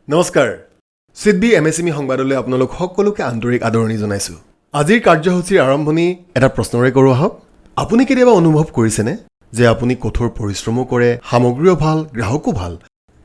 নমস্কাৰ সিদ্ধি এমএসএমই সংবাদলৈ আপোনালোক সকলোকে আন্তৰিক আদৰণি জনাইছো আজিৰ কাৰ্যসূচীৰ আৰম্ভণি এটা প্ৰশ্নৰে কৰো আহক আপুনি কেতিয়াবা অনুভৱ কৰিছেনে যে আপুনি কঠোৰ পৰিশ্ৰমো কৰে সামগ্ৰীও ভাল গ্ৰাহকো ভাল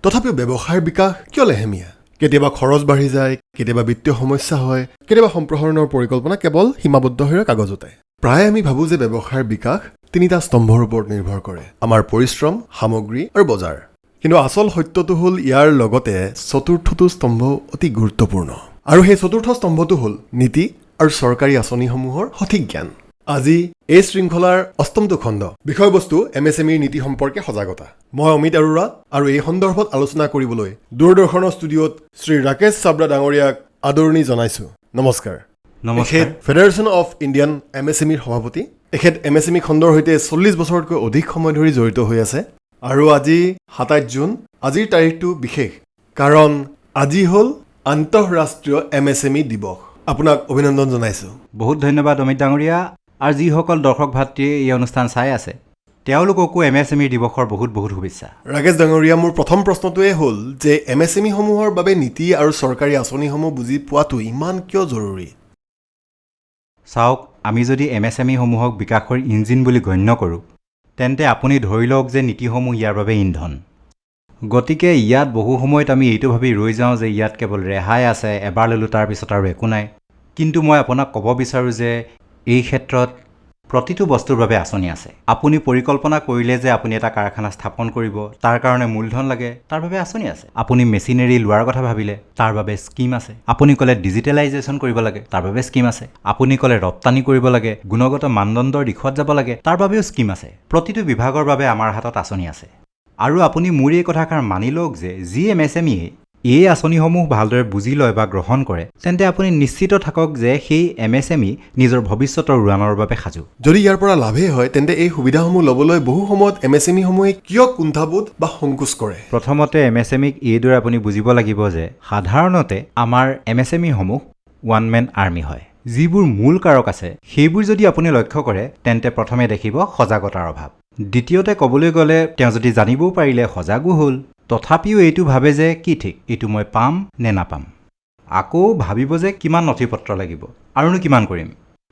তথাপিও ব্যৱসায়ৰ বিকাশ কিয় লেহেমীয়া কেতিয়াবা খৰচ বাঢ়ি যায় কেতিয়াবা বিত্তীয় সমস্যা হয় কেতিয়াবা সম্প্ৰসাৰণৰ পৰিকল্পনা কেৱল সীমাবদ্ধ হৈ কাগজতে প্ৰায় আমি ভাবো যে ব্যৱসায়ৰ বিকাশ তিনিটা স্তম্ভৰ ওপৰত নিৰ্ভৰ কৰে আমাৰ পৰিশ্ৰম সামগ্ৰী আৰু বজাৰ কিন্তু আসল সত্যটো হল ইয়াৰ লগতে চতুৰ্থটো স্তম্ভ অতি গুৰুত্বপূৰ্ণ আৰু সেই চতুৰ্থ স্তম্ভটো হল নীতি আৰু চৰকাৰী আঁচনিসমূহৰ সঠিক জ্ঞান আজি এই শৃংখলাৰ অষ্টমটো খণ্ড বিষয়বস্তু এমএসএমইৰ নীতি সম্পৰ্কে সজাগতা মই অমিত আৰোৰা আৰু এই সন্দৰ্ভত আলোচনা কৰিবলৈ দূৰদৰ্শনৰ ষ্টুডিঅ'ত শ্ৰী ৰাকেশ চাবৰা ডাঙৰীয়াক আদৰণি জনাইছো নমস্কাৰ নমস্কাৰ ফেডাৰেশ্যন অফ ইণ্ডিয়ান এমএসএমইৰ সভাপতি এখেত এমএসএমই খণ্ডৰ সৈতে 40 বছৰতকৈ অধিক সময় ধৰি জড়িত হৈ আছে আৰু আজি 27 জুন আজিৰ তাৰিখটো বিশেষ কাৰণ আজি হল আন্তঃৰাষ্ট্ৰীয় এমএসএমই দিৱস আপোনাক অভিনন্দন জনাইছো বহুত ধন্যবাদ অমিত ডাঙৰীয়া আৰু যিসকল দৰ্শক ভাতৃয়ে এই অনুষ্ঠান চাই আছে তেওঁলোককো এমএসএমই দিৱসৰ বহুত বহুত শুভেচ্ছা ৰাকেশ ডাঙৰীয়া মোৰ প্ৰথম প্ৰশ্নটোৱে হ'ল যে এমএসএমই সমূহৰ বাবে নীতি আৰু চৰকাৰী আঁচনিসমূহ বুজি পোৱাটো ইমান কিয় জৰুৰী চাওক আমি যদি এমএসএমই সমূহক বিকাশৰ ইঞ্জিন বুলি গণ্য কৰোঁ তেন্তে আপুনি ধৰি লওক যে নীতিসমূহ ইয়াৰ বাবে ইন্ধন গতিকে ইয়াত বহু সময়ত আমি এইটো ভাবি ৰৈ যাওঁ যে ইয়াত কেৱল ৰেহাই আছে এবাৰ ল'লোঁ তাৰপিছত আৰু একো নাই কিন্তু মই আপোনাক ক'ব বিচাৰোঁ যে এই ক্ষেত্ৰত প্ৰতিটো বস্তুৰ বাবে আঁচনি আছে আপুনি পৰিকল্পনা কৰিলে যে আপুনি এটা কাৰখানা স্থাপন কৰিব তাৰ কাৰণে মূলধন লাগে তাৰ বাবে আঁচনি আছে আপুনি মেচিনেৰী লোৱাৰ কথা ভাবিলে তাৰ বাবে স্কিম আছে আপুনি ক'লে ডিজিটেলাইজেশ্যন কৰিব লাগে তাৰ বাবে স্কিম আছে আপুনি ক'লে ৰপ্তানি কৰিব লাগে গুণগত মানদণ্ডৰ দিশত যাব লাগে তাৰ বাবেও স্কিম আছে প্ৰতিটো বিভাগৰ বাবে আমাৰ হাতত আঁচনি আছে আৰু আপুনি মোৰ এই কথাষাৰ মানি লওক যে যি এমএসএমইয়ে এই আঁচনিসমূহ ভালদৰে বুজি লয় বা গ্ৰহণ কৰে তেন্তে আপুনি নিশ্চিত থাকক যে সেই এমএসএমই নিজৰ ভৱিষ্যতৰ উৰাণৰ বাবে সাজু যদি ইয়াৰ পৰা লাভেই হয় তেন্তে এই সুবিধাসমূহ ল'বলৈ বহু সময়ত এমএসএমই সমূহে কিয় কুণ্ঠাবোধ বা সংকোচ কৰে প্ৰথমতে এমএসএমইক এইদৰে আপুনি বুজিব লাগিব যে সাধাৰণতে আমাৰ এমএসএমইসমূহ ওৱান মেন আৰ্মি হয় যিবোৰ মূল কাৰক আছে সেইবোৰ যদি আপুনি লক্ষ্য কৰে তেন্তে প্ৰথমে দেখিব সজাগতাৰ অভাৱ দ্বিতীয়তে ক'বলৈ গ'লে তেওঁ যদি জানিবও পাৰিলে সজাগো হ'ল তথাপিও এইটো ভাবে যে কি ঠিক এইটো মই পাম নে নাপাম আকৌ ভাবিব যে কিমান নথিপত্ৰ লাগিব আৰুনো কিমান কৰিম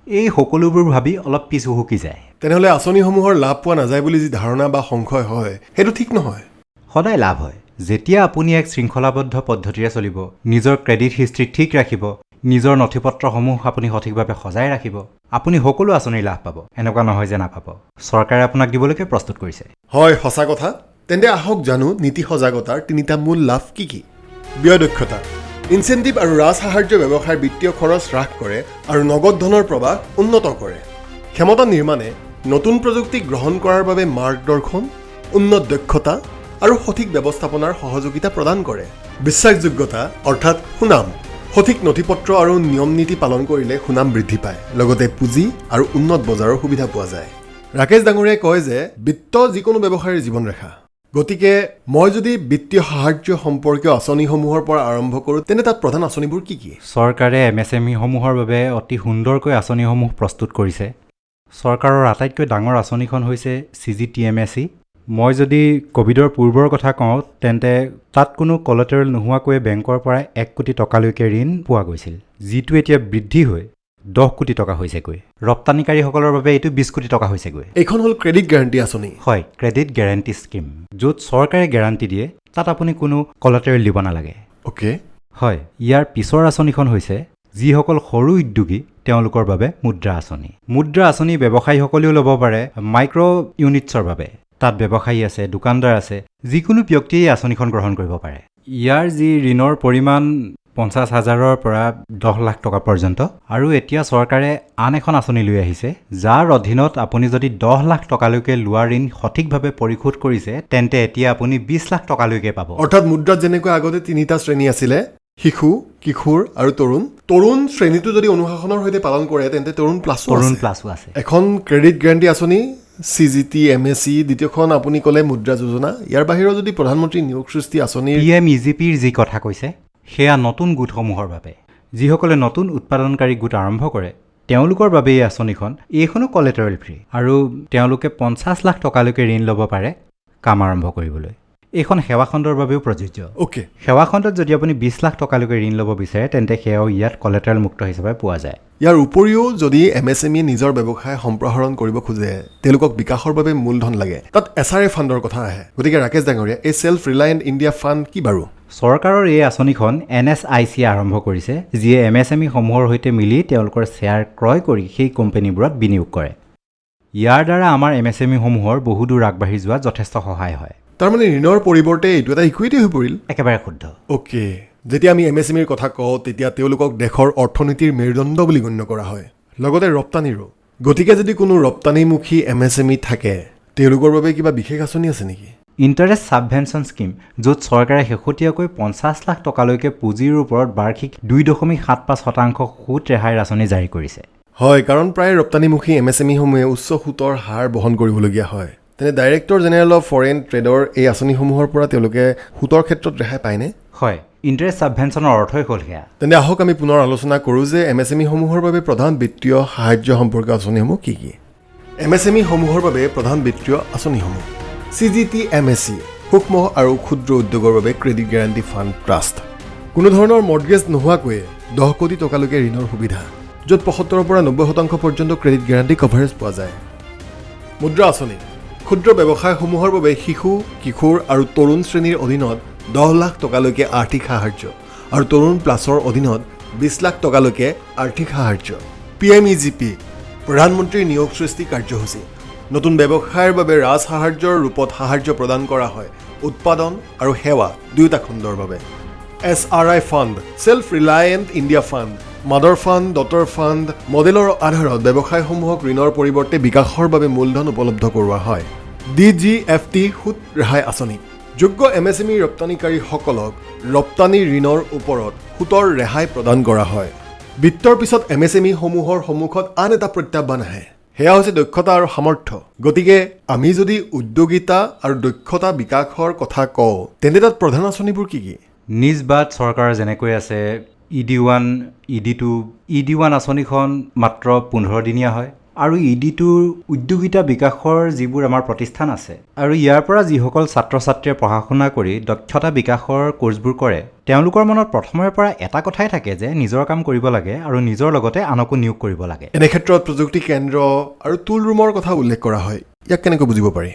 এই সকলোবোৰ ভাবি অলপ পিছু হুকি যায় তেনেহ'লে আঁচনিসমূহৰ লাভ পোৱা নাযায় বুলি যি ধাৰণা বা সংশয় হয় সেইটো ঠিক নহয় সদায় লাভ হয় যেতিয়া আপুনি এক শৃংখলাবদ্ধ পদ্ধতিৰে চলিব নিজৰ ক্ৰেডিট হিষ্ট্ৰী ঠিক ৰাখিব নিজৰ নথিপত্ৰসমূহ আপুনি সঠিকভাৱে সজাই ৰাখিব আপুনি সকলো আঁচনিৰ লাভ পাব এনেকুৱা নহয় যে নাপাব চৰকাৰে আপোনাক দিবলৈকে প্ৰস্তুত কৰিছে হয় সঁচা কথা তেন্তে আহক জানো নীতি সজাগতাৰ তিনিটা মূল লাভ কি কি ব্যয় দক্ষতা ইনচেন্টিভ আৰু ৰাজসাহাৰ্য ব্যৱসায়ৰ বিত্তীয় খৰচ হ্ৰাস কৰে আৰু নগদ ধনৰ প্ৰৱাহ উন্নত কৰে ক্ষমতা নিৰ্মাণে নতুন প্ৰযুক্তি গ্ৰহণ কৰাৰ বাবে মাৰ্গদৰ্শন উন্নত দক্ষতা আৰু সঠিক ব্যৱস্থাপনাৰ সহযোগিতা প্ৰদান কৰে বিশ্বাসযোগ্যতা অৰ্থাৎ সুনাম সঠিক নথিপত্ৰ আৰু নিয়ম নীতি পালন কৰিলে সুনাম বৃদ্ধি পায় লগতে পুঁজি আৰু উন্নত বজাৰৰ সুবিধা পোৱা যায় ৰাকেশ ডাঙৰীয়াই কয় যে বিত্ত যিকোনো ব্যৱসায়ৰ জীৱনৰেখা গতিকে মই যদি বিত্তীয় সাহায্য সম্পৰ্কীয় আঁচনিসমূহৰ পৰা আৰম্ভ কৰোঁ তেনে তাত প্ৰধান আঁচনিবোৰ কি কি চৰকাৰে এমএসএমইসমূহৰ বাবে অতি সুন্দৰকৈ আঁচনিসমূহ প্ৰস্তুত কৰিছে চৰকাৰৰ আটাইতকৈ ডাঙৰ আঁচনিখন হৈছে CGTMSE মই যদি কোভিডৰ পূৰ্বৰ কথা কওঁ তেন্তে তাত কোনো কলাটেৰেল নোহোৱাকৈ বেংকৰ পৰা 1 কোটি টকালৈকে ঋণ পোৱা গৈছিল যিটো এতিয়া বৃদ্ধি হৈ 10 কোটি টকা হৈছেগৈ ৰপ্তানিকাৰীসকলৰ বাবে এইটো 20 কোটি টকা হৈছেগৈ এইখন হ'ল ক্ৰেডিট গ্যাৰান্টি আঁচনি হয় ক্ৰেডিট গ্যাৰান্টি স্কিম য'ত চৰকাৰে গ্যাৰান্টি দিয়ে তাত আপুনি কোনো কলাটেৰেল দিব নালাগে ওকে হয় ইয়াৰ পিছৰ আঁচনিখন হৈছে যিসকল সৰু উদ্যোগী তেওঁলোকৰ বাবে মুদ্ৰা আঁচনি। মুদ্ৰা আঁচনি ব্যৱসায়ীসকলেও ল'ব পাৰে মাইক্ৰ' ইউনিটছৰ বাবে। তাত ব্যৱসায়ী আছে, দোকানদাৰ আছে, যিকোনো ব্যক্তিয়ে এই আঁচনিখন গ্ৰহণ কৰিব পাৰে। ইয়াৰ যি ঋণৰ পৰিমাণ 50,000-ৰ পৰা 10 লাখ টকা পৰ্যন্ত। আৰু এতিয়া চৰকাৰে আন এখন আঁচনি লৈ আহিছে, যাৰ অধীনত আপুনি যদি 10 লাখ টকালৈকে লোৱা ঋণ সঠিকভাৱে পৰিশোধ কৰিছে, তেন্তে এতিয়া আপুনি 20 লাখ টকালৈকে পাব। অৰ্থাৎ মুদ্ৰাত যেনেকৈ আগতে 3টা শ্ৰেণী আছিলে, শিশু, কিশোৰ আৰু তৰুণ। তৰুণ শ্ৰেণীটো যদি অনুশাসনৰ সৈতে পালন কৰে তেন্তে তৰুণ প্লাছো আছে। এখন ক্ৰেডিট গ্যাৰাণ্টি আঁচনি, CGT, MSE, দ্বিতীয়খন আপুনি ক'লে মুদ্ৰা যোজনা। ইয়াৰ বাহিৰেও যদি প্ৰধানমন্ত্ৰী নিয়োগ সৃষ্টি আঁচনিৰ PMEGPৰ যি কথা কৈছে, সেয়া নতুন গোটসমূহৰ বাবে। যিসকলে নতুন উৎপাদনকাৰী গোট আৰম্ভ কৰে তেওঁলোকৰ বাবে এই আঁচনিখন, এইখনো কলেটাৰেল ফ্ৰী, আৰু তেওঁলোকে 50 লাখ টকালৈকে ঋণ ল'ব পাৰে কাম আৰম্ভ কৰিবলৈ। এইখন সেৱাখণ্ডৰ বাবেও প্ৰযোজ্য। অ'কে। সেৱাখণ্ডত যদি আপুনি 20 লাখ টকালৈকে ঋণ ল'ব বিচাৰে তেন্তে সেয়াও ইয়াত কলেটাৰেল মুক্ত হিচাপে পোৱা যায়। ইয়াৰ উপৰিও যদি MSME নিজৰ ব্যৱসায় সম্প্ৰসাৰণ কৰিব খোজে, তেওঁলোকক বিকাশৰ বাবে মূলধন লাগে, তাত SRA ফাণ্ডৰ কথা আহে। গতিকে ৰাকেশ ডাঙৰীয়া, এই ছেল্ফ ৰিলায়েণ্ট ইণ্ডিয়া ফাণ্ড কি বাৰু? চৰকাৰৰ এই আঁচনিখন NSIC আৰম্ভ কৰিছে, যিয়ে MSME সমূহৰ সৈতে মিলি তেওঁলোকৰ শ্বেয়াৰ ক্ৰয় কৰি সেই কোম্পানীবোৰত বিনিয়োগ কৰে। ইয়াৰ দ্বাৰা আমাৰ MSME সমূহৰ বহু দূৰ আগবাঢ়ি যোৱাত যথেষ্ট সহায় হয়। তাৰমানে ঋণৰ পৰিৱৰ্তে এইটো এটা ইকুইটি হৈ পৰিল। একেবাৰে শুদ্ধ। অ'কে। যেতিয়া আমি MSMEৰ কথা কওঁ তেতিয়া তেওঁলোকক দেশৰ অৰ্থনীতিৰ মেৰুদণ্ড বুলি গণ্য কৰা হয়, লগতে ৰপ্তানিৰো। গতিকে যদি কোনো ৰপ্তানিমুখী MSME থাকে, তেওঁলোকৰ বাবে কিবা বিশেষ আঁচনি আছে নেকি? ইণ্টাৰেষ্ট ছাবভেনশ্যন স্কিম, য'ত চৰকাৰে শেহতীয়াকৈ 50 লাখ টকালৈকে পুঁজিৰ ওপৰত বাৰ্ষিক 2.75% সুত ৰেহাইৰ আঁচনি জাৰি কৰিছে। হয়, কাৰণ প্ৰায় ৰপ্তানিমুখী MSMEসমূহে উচ্চ সুতৰ হাৰ বহন কৰিবলগীয়া হয়। তেনে ডাইৰেক্টৰ জেনেৰেল অফ ফৰেইন ট্ৰেডৰ এই আঁচনিসমূহৰ পৰা তেওঁলোকে সুতৰ ক্ষেত্ৰত ৰেহাই পায়নে? হয়, ইণ্টাৰেষ্ট ছাবভেনশ্যনৰ অৰ্থই হ'ল সেয়া। তেন্তে আহক আমি পুনৰ আলোচনা কৰোঁ যে MSMEসমূহৰ বাবে প্ৰধান বিত্তীয় সাহায্য সম্পৰ্কীয় আঁচনিসমূহ কি কি। MSMEসমূহৰ বাবে প্ৰধান বিত্তীয় আঁচনিসমূহ: CGT MSE, সূক্ষ্ম আৰু ক্ষুদ্ৰ উদ্যোগৰ বাবে ক্ৰেডিট গ্যাৰাণ্টি ফাণ্ড ট্ৰাষ্ট। কোনো ধৰণৰ মৰ্টগেজ নোহোৱাকৈয়ে 10 কোটি টকালৈকে ঋণৰ সুবিধা, য'ত 75-ৰ পৰা 90% পৰ্যন্ত ক্ৰেডিট গ্যাৰাণ্টি কভাৰেজ পোৱা যায়। মুদ্ৰা আঁচনি, ক্ষুদ্ৰ ব্যৱসায়সমূহৰ বাবে শিশু, কিশোৰ আৰু তৰুণ শ্ৰেণীৰ অধীনত 10 লাখ টকালৈকে আৰ্থিক সাহায্য, আৰু তৰুণ প্লাছৰ অধীনত 20 লাখ টকালৈকে আৰ্থিক সাহায্য। PMEGP, প্ৰধানমন্ত্ৰীৰ নিয়োগ সৃষ্টি কাৰ্যসূচী। নতুন ব্যৱসায়ৰ বাবে ৰাজ সাহায্যৰ ৰূপত সাহায্য প্ৰদান কৰা হয় উৎপাদন আৰু সেৱা দুয়োটা খণ্ডৰ বাবে। SRI fund, self reliant India fund, mother fund, daughter fund মডেলৰ আধাৰত ব্যৱসায়সমূহক ঋণৰ পৰিৱৰ্তে বিকাশৰ বাবে মূলধন উপলব্ধ কৰোৱা হয়। DGFT সুত ৰেহাই আঁচনি, যোগ্য MSME ৰপ্তানিকাৰীসকলক ৰপ্তানি ঋণৰ ওপৰত সুতৰ ৰেহাই প্ৰদান কৰা হয়। বিত্তৰ পিছত MSMEসমূহৰ সন্মুখত আন এটা প্ৰত্যাহ্বান আহে, সেয়া হৈছে দক্ষতা আৰু সামৰ্থ্য। গতিকে আমি যদি উদ্যোগিতা আৰু দক্ষতা বিকাশৰ কথা কওঁ তেন্তে তাত প্ৰধান আঁচনিবোৰ কি কি? নিজ বাদ চৰকাৰ যেনেকৈ আছে ED1, ED2, ED1 আঁচনিখন মাত্ৰ 15 দিনীয়া হয়, আৰু ED2ৰ উদ্যোগিতা বিকাশৰ যিবোৰ আমাৰ প্ৰতিষ্ঠান আছে আৰু ইয়াৰ পৰা যিসকল ছাত্ৰ ছাত্ৰীয়ে পঢ়া শুনা কৰি দক্ষতা বিকাশৰ কোৰ্চবোৰ কৰে, তেওঁলোকৰ মনত প্ৰথমৰে পৰা এটা কথাই থাকে যে নিজৰ কাম কৰিব লাগে আৰু নিজৰ লগতে আনকো নিয়োগ কৰিব লাগে। এনে ক্ষেত্ৰত প্ৰযুক্তি কেন্দ্ৰ আৰু টুল ৰুমৰ কথা উল্লেখ কৰা হয়। ইয়াক কেনেকৈ বুজিব পাৰি?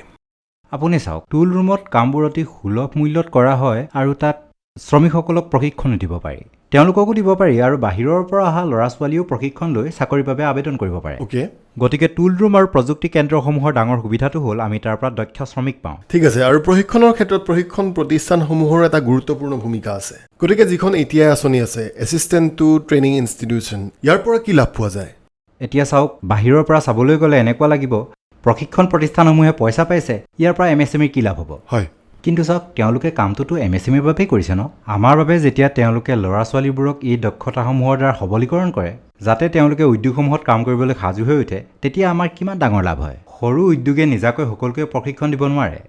আপুনি চাওক, টুল ৰুমত কামবোৰ অতি সুলভ মূল্যত কৰা হয় আৰু তাত শ্ৰমিকসকলক প্ৰশিক্ষণ দিব পাৰি, তেওঁলোককো দিব পাৰি, আৰু বাহিৰৰ পৰা অহা ল'ৰা ছোৱালীয়েও প্ৰশিক্ষণ লৈ চাকৰিৰ বাবে আবেদন কৰিব পাৰে। গতিকে টুল ৰুম আৰু প্ৰযুক্তি কেন্দ্ৰসমূহৰ ডাঙৰ সুবিধাটো হ'ল আমি তাৰ পৰা দক্ষ শ্ৰমিক পাওঁ। ঠিক আছে, আৰু প্ৰশিক্ষণৰ ক্ষেত্ৰত প্ৰশিক্ষণ প্ৰতিষ্ঠানসমূহৰ এটা গুৰুত্বপূৰ্ণ ভূমিকা আছে। গতিকে যিখন ETI আঁচনি আছে, এছিষ্টেণ্ট টু ট্ৰেইনিং ইনষ্টিটিউশ্যন, ইয়াৰ পৰা কি লাভ পোৱা যায়? এতিয়া চাওক, বাহিৰৰ পৰা চাবলৈ গ'লে এনেকুৱা লাগিব প্ৰশিক্ষণ প্ৰতিষ্ঠানসমূহে পইচা পাইছে, ইয়াৰ পৰা MSMEৰ কি লাভ হ'ব? হয়, কিন্তু চাওক, তেওঁলোকে কামটোতো MSMEৰ বাবেই কৰিছে ন। আমাৰ বাবে যেতিয়া তেওঁলোকে ল'ৰা ছোৱালীবোৰক এই দক্ষতাসমূহৰ দ্বাৰা সবলীকৰণ কৰে যাতে তেওঁলোকে উদ্যোগসমূহত কাম কৰিবলৈ সাজু হৈ উঠে, তেতিয়া আমাৰ কিমান ডাঙৰ লাভ হয়। সৰু উদ্যোগে নিজাকৈ সকলোকে প্ৰশিক্ষণ দিব নোৱাৰে,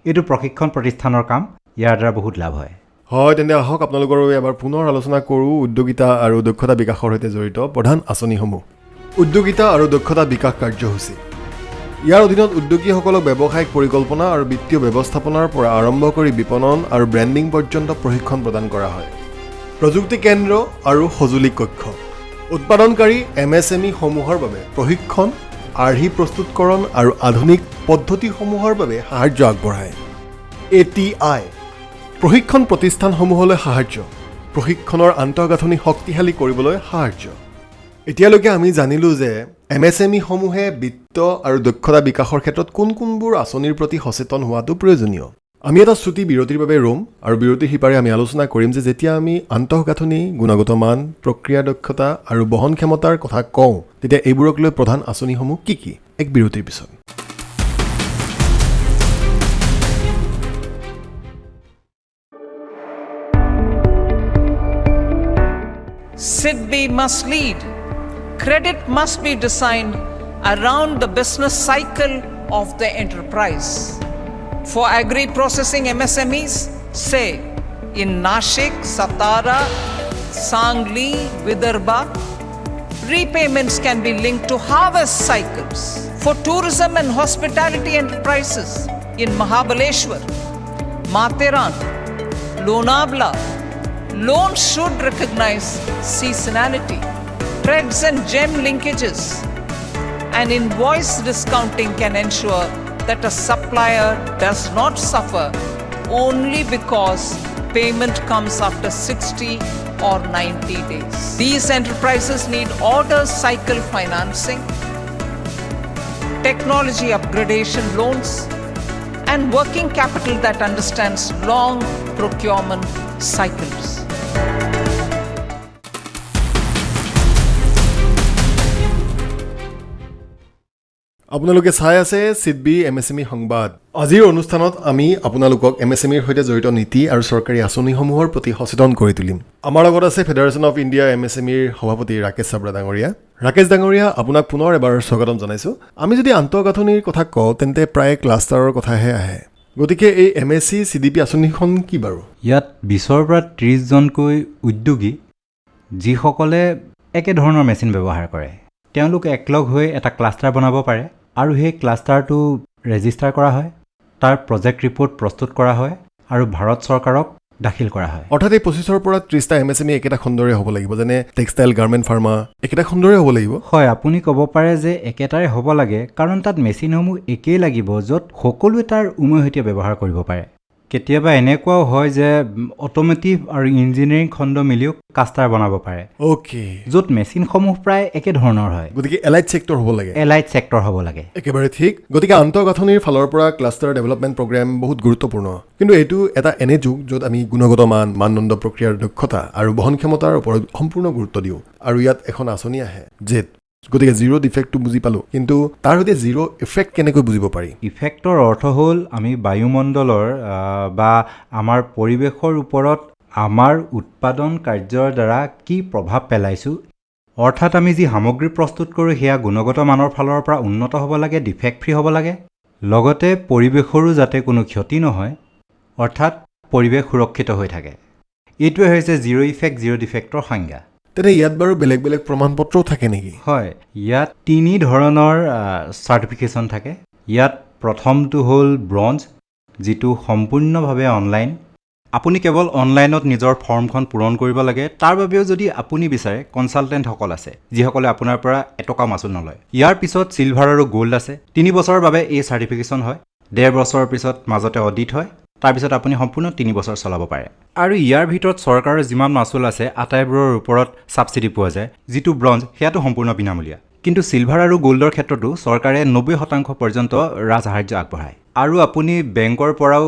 এইটো প্ৰশিক্ষণ প্ৰতিষ্ঠানৰ কাম, ইয়াৰ দ্বাৰা বহুত লাভ হয়। হয়, তেন্তে আহক আপোনালোকৰ বাবে এবাৰ পুনৰ আলোচনা কৰোঁ উদ্যোগিতা আৰু দক্ষতা বিকাশৰ সৈতে জড়িত প্ৰধান আঁচনিসমূহ। উদ্যোগিতা আৰু দক্ষতা বিকাশ কাৰ্যসূচী, ইয়াৰ অধীনত উদ্যোগীসকলক ব্যৱসায়িক পৰিকল্পনা আৰু বিত্তীয় ব্যৱস্থাপনাৰ পৰা আৰম্ভ কৰি বিপণন আৰু ব্ৰেণ্ডিং পৰ্যন্ত প্ৰশিক্ষণ প্ৰদান কৰা হয়। প্ৰযুক্তি কেন্দ্ৰ আৰু সঁজুলি কক্ষ, উৎপাদনকাৰী MSMEসমূহৰ বাবে প্ৰশিক্ষণ, আৰ্হি প্ৰস্তুতকৰণ আৰু আধুনিক পদ্ধতিসমূহৰ বাবে সাহায্য আগবঢ়ায়। ATI, প্ৰশিক্ষণ প্ৰতিষ্ঠানসমূহলৈ সাহায্য, প্ৰশিক্ষণৰ আন্তঃগাঁথনি শক্তিশালী কৰিবলৈ সাহাৰ্য এতিয়ালৈকে আমি জানিলোঁ যে MSME-সমূহে বিত্ত আৰু দক্ষতা বিকাশৰ ক্ষেত্ৰত কোনবোৰ আঁচনিৰ প্ৰতি সচেতন হোৱাটো প্ৰয়োজনীয় আমি এটা ছুটি বিৰতিৰ বাবে ৰ'ম আৰু বিৰতিৰ সিপাৰে আমি আলোচনা কৰিম যে যেতিয়া আমি আন্তঃগাঁথনি গুণগত মান প্ৰক্ৰিয়া দক্ষতা আৰু বহন ক্ষমতাৰ কথা কওঁ তেতিয়া এইবোৰক লৈ প্ৰধান আঁচনিসমূহ কি এক বিৰতিৰ পিছত SIDBI must lead. Credit must be designed around the business cycle of the enterprise. For agri-processing MSMEs, say in Nashik, Satara, Sangli, Vidarbha, repayments can be linked to harvest cycles. For tourism and hospitality enterprises in Mahabaleshwar, Matheran, Lonavla, loans should recognize seasonality, trades and gem linkages, and invoice discounting can ensure that a supplier does not suffer only because payment comes after 60 or 90 days. These enterprises need order cycle financing, technology upgradation loans, and working capital that understands long procurement cycles. আপোনালোকে চাই আছে SIDBI MSME সংবাদ আজিৰ অনুষ্ঠানত আমি আপোনালোকক MSMEৰ সৈতে জড়িত নীতি আৰু চৰকাৰী আঁচনিসমূহৰ প্ৰতি সচেতন কৰি তুলিম আমাৰ লগত আছে ফেডাৰেশ্যন অফ ইণ্ডিয়া MSMEৰ সভাপতি ৰাকেশ চাবৰা ডাঙৰীয়া ৰাকেশ ডাঙৰীয়া আপোনাক পুনৰ এবাৰ স্বাগতম জনাইছোঁ আমি যদি আন্তঃগাঁথনিৰ কথা কওঁ তেন্তে প্ৰায় ক্লাষ্টাৰৰ কথাহে আহে গতিকে এই MSC CDP আঁচনিখন কি বাৰু ইয়াত 20ৰ পৰা 30 জনকৈ উদ্যোগী যিসকলে একেধৰণৰ মেচিন ব্যৱহাৰ কৰে তেওঁলোক একলগ হৈ এটা ক্লাষ্টাৰ বনাব পাৰে আৰু সেই ক্লাষ্টাৰটো ৰেজিষ্টাৰ কৰা হয় তাৰ প্ৰজেক্ট ৰিপৰ্ট প্ৰস্তুত কৰা হয় আৰু ভাৰত চৰকাৰক দাখিল কৰা হয় অৰ্থাৎ এই 25ৰ পৰা 30টা MSME একেটা খণ্ডৰে হ'ব লাগিব যেনে টেক্সটাইল গাৰ্মেণ্ট ফাৰ্মা একেটা খণ্ডৰে হ'ব লাগিব হয় আপুনি ক'ব পাৰে যে একেটাৰে হ'ব লাগে কাৰণ তাত মেচিনসমূহ একেই লাগিব য'ত সকলোৱে তাৰ উমৈহতীয়া ব্যৱহাৰ কৰিব পাৰে কেতিয়াবা এনেকুৱাও হয় যে অটোমেটিভ আৰু ইঞ্জিনিয়াৰিং খণ্ড মিলিও ক্লাষ্টাৰ বনাব পাৰে ওকে য'ত মেচিনসমূহ প্ৰায় একে ধৰণৰ হয় গতিকে এলাইট ছেক্টৰ হ'ব লাগে এলাইট ছেক্টৰ হ'ব লাগে একেবাৰে ঠিক গতিকে আন্তঃগাঁথনিৰ ফালৰ পৰা ক্লাষ্টাৰ ডেভেলপমেণ্ট প্ৰগ্ৰেম বহুত গুৰুত্বপূৰ্ণ কিন্তু এইটো এটা এনে যুগ য'ত আমি গুণগত মানদণ্ড প্ৰক্ৰিয়াৰ দক্ষতা আৰু বহন ক্ষমতাৰ ওপৰত সম্পূৰ্ণ গুৰুত্ব দিওঁ আৰু ইয়াত এখন আঁচনি আহে জেট গতিকে জিৰ' ডিফেক্টটো বুজি পালোঁ কিন্তু তাৰ সৈতে জিৰ' ইফেক্ট কেনেকৈ বুজিব পাৰি ইফেক্টৰ অৰ্থ হ'ল আমি বায়ুমণ্ডলৰ বা আমাৰ পৰিৱেশৰ ওপৰত আমাৰ উৎপাদন কাৰ্যৰ দ্বাৰা কি প্ৰভাৱ পেলাইছোঁ অৰ্থাৎ আমি যি সামগ্ৰী প্ৰস্তুত কৰোঁ সেয়া গুণগত মানৰ ফালৰ পৰা উন্নত হ'ব লাগে ডিফেক্ট ফ্ৰী হ'ব লাগে লগতে পৰিৱেশৰো যাতে কোনো ক্ষতি নহয় অৰ্থাৎ পৰিৱেশ সুৰক্ষিত হৈ থাকে এইটোৱে হৈছে জিৰ' ইফেক্ট জিৰ' ডিফেক্টৰ সংজ্ঞা তেনে ইয়াত বাৰু বেলেগ বেলেগ প্ৰমাণপত্ৰও থাকে নেকি হয় ইয়াত 3 ধৰণৰ চাৰ্টিফিকেশ্যন থাকে ইয়াত প্ৰথমটো হ'ল ব্ৰঞ্জ যিটো সম্পূৰ্ণভাৱে অনলাইন আপুনি কেৱল অনলাইনত নিজৰ ফৰ্মখন পূৰণ কৰিব লাগে তাৰ বাবেও যদি আপুনি বিচাৰে কনচালটেণ্টসকল আছে যিসকলে আপোনাৰ পৰা এটকা মাচুল নলয় ইয়াৰ পিছত চিলভাৰ আৰু গোল্ড আছে 3 বছৰৰ বাবে এই চাৰ্টিফিকেশ্যন হয় 1.5 বছৰৰ পিছত মাজতে অডিট হয় তাৰপিছত আপুনি সম্পূৰ্ণ 3 বছৰ চলাব পাৰে আৰু ইয়াৰ ভিতৰত চৰকাৰৰ যিমান মাচুল আছে আটাইবোৰৰ ওপৰত ছাবচিডি পোৱা যায় যিটো ব্ৰঞ্জ সেয়াটো সম্পূৰ্ণ বিনামূলীয়া কিন্তু চিলভাৰ আৰু গোল্ডৰ ক্ষেত্ৰতো চৰকাৰে 90% পৰ্যন্ত ৰাজসাহাৰ্য আগবঢ়ায় আৰু আপুনি বেংকৰ পৰাও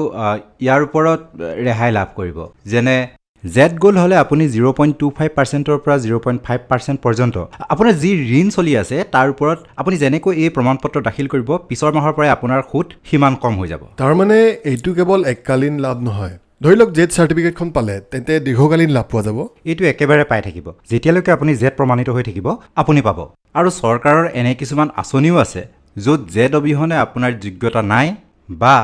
ইয়াৰ ওপৰত ৰেহাই লাভ কৰিব যেনে জেড গোল্ড হ'লে আপুনি 0.25%ৰ পৰা 0.5% পৰ্যন্ত আপোনাৰ যি ঋণ চলি আছে তাৰ ওপৰত আপুনি যেনেকৈ এই প্ৰমাণপত্ৰ দাখিল কৰিব পিছৰ মাহৰ পৰাই আপোনাৰ সুদ সিমান কম হৈ যাব তাৰমানে এইটো কেৱল এককালীন লাভ নহয় ধৰি লওক জেড চাৰ্টিফিকেটখন পালে তেন্তে দীৰ্ঘকালীন লাভ পোৱা যাব এইটো একেবাৰে পাই থাকিব যেতিয়ালৈকে আপুনি জেড প্ৰমাণিত হৈ থাকিব আপুনি পাব আৰু চৰকাৰৰ এনে কিছুমান আঁচনিও আছে য'ত জেড অবিহনে আপোনাৰ যোগ্যতা নাই বা